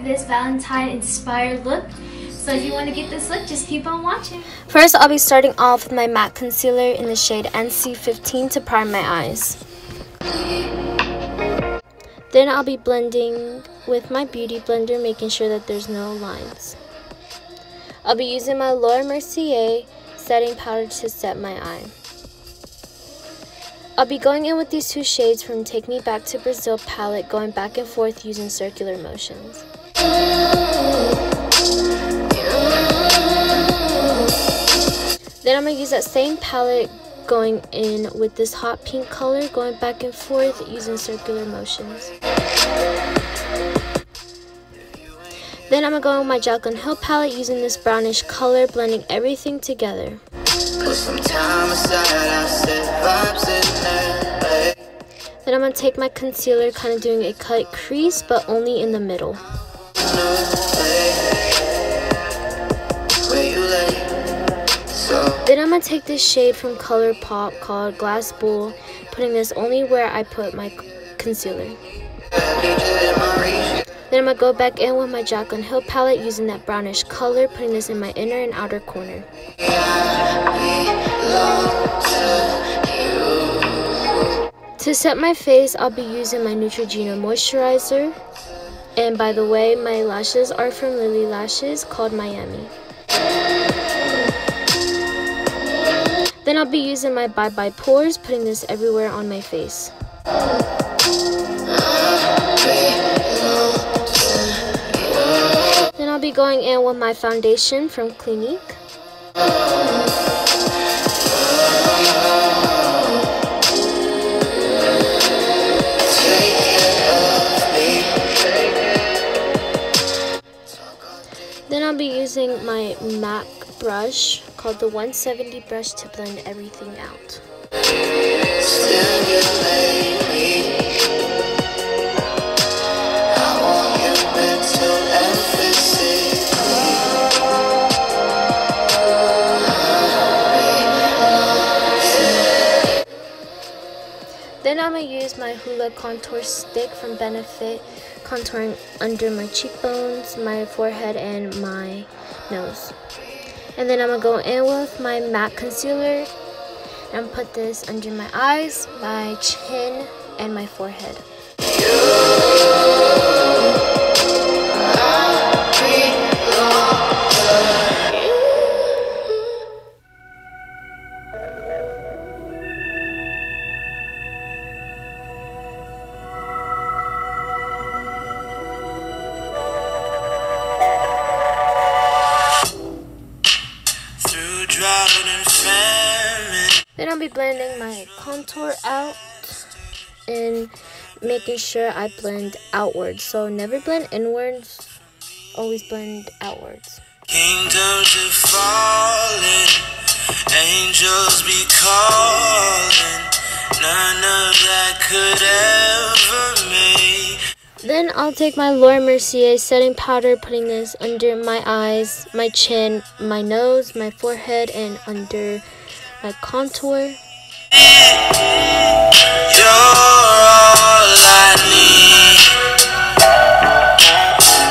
this Valentine inspired look. So if you want to get this look, just keep on watching. First, I'll be starting off with my matte concealer in the shade NC15 to prime my eyes. Then I'll be blending with my beauty blender, making sure that there's no lines. I'll be using my Mercier setting powder to set my eye. I'll be going in with these two shades from Take Me Back to Brazil palette, going back and forth using circular motions. Then I'm going to use that same palette going in with this hot pink color, going back and forth using circular motions. Then I'm going to go with my Jaclyn Hill palette using this brownish color, blending everything together. Then I'm going to take my concealer, kind of doing a cut crease, but only in the middle. Then I'm going to take this shade from Colorpop called Glass Bowl, putting this only where I put my concealer. Then I'm going to go back in with my Jaclyn Hill palette using that brownish color, putting this in my inner and outer corner. To set my face, I'll be using my Neutrogena Moisturizer. And by the way, my lashes are from Lilly Lashes called Miami. Then I'll be using my Bye Bye Pores, putting this everywhere on my face. Then I'll be going in with my foundation from Clinique. Then I'll be using my MAC brush called the 170 brush to blend everything out. Then I'm going to use my Hoola contour stick from Benefit, contouring under my cheekbones, my forehead, and my nose. And then I'm going to go in with my matte concealer and put this under my eyes, my chin, and my forehead. Then I'll be blending my contour out and making sure I blend outwards. So never blend inwards, always blend outwards. Kingdoms are falling, angels be calling, none of that could ever make. Then I'll take my Mercier setting powder, putting this under my eyes, my chin, my nose, my forehead, and under my contour. You're all I need.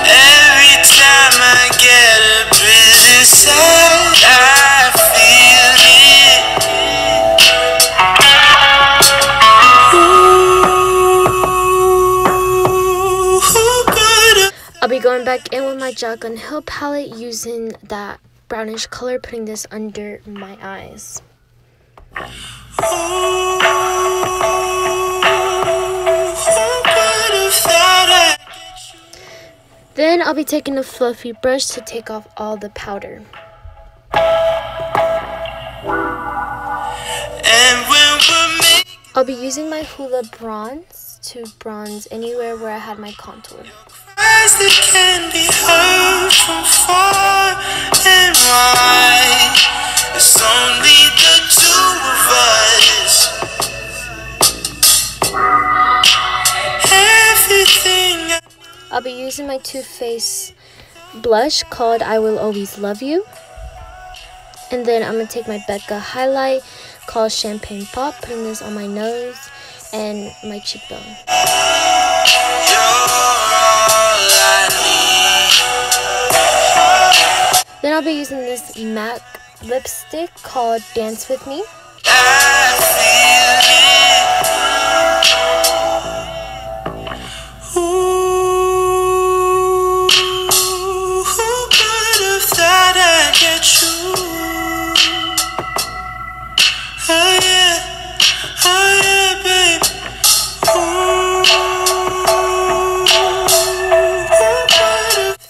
Every time I get a bit inside, I feel it. I'll be going back in with my Jaclyn Hill palette using that brownish color, putting this under my eyes. Then I'll be taking a fluffy brush to take off all the powder. I'll be using my Hoola bronze to bronze anywhere where I had my contour. That can be heard from far and wide. It's only the two of us. Everything. I'll be using my Too Faced blush called I Will Always Love You. And then I'm going to take my Becca highlight called Champagne Pop, putting this on my nose and my cheekbone. You're all I need. Then I'll be using this MAC lipstick called Dance With Me.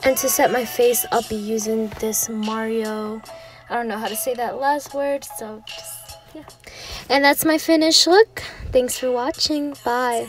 And to set my face, I'll be using this Mario, I don't know how to say that last word, so just, yeah. And that's my finished look. Thanks for watching. Bye.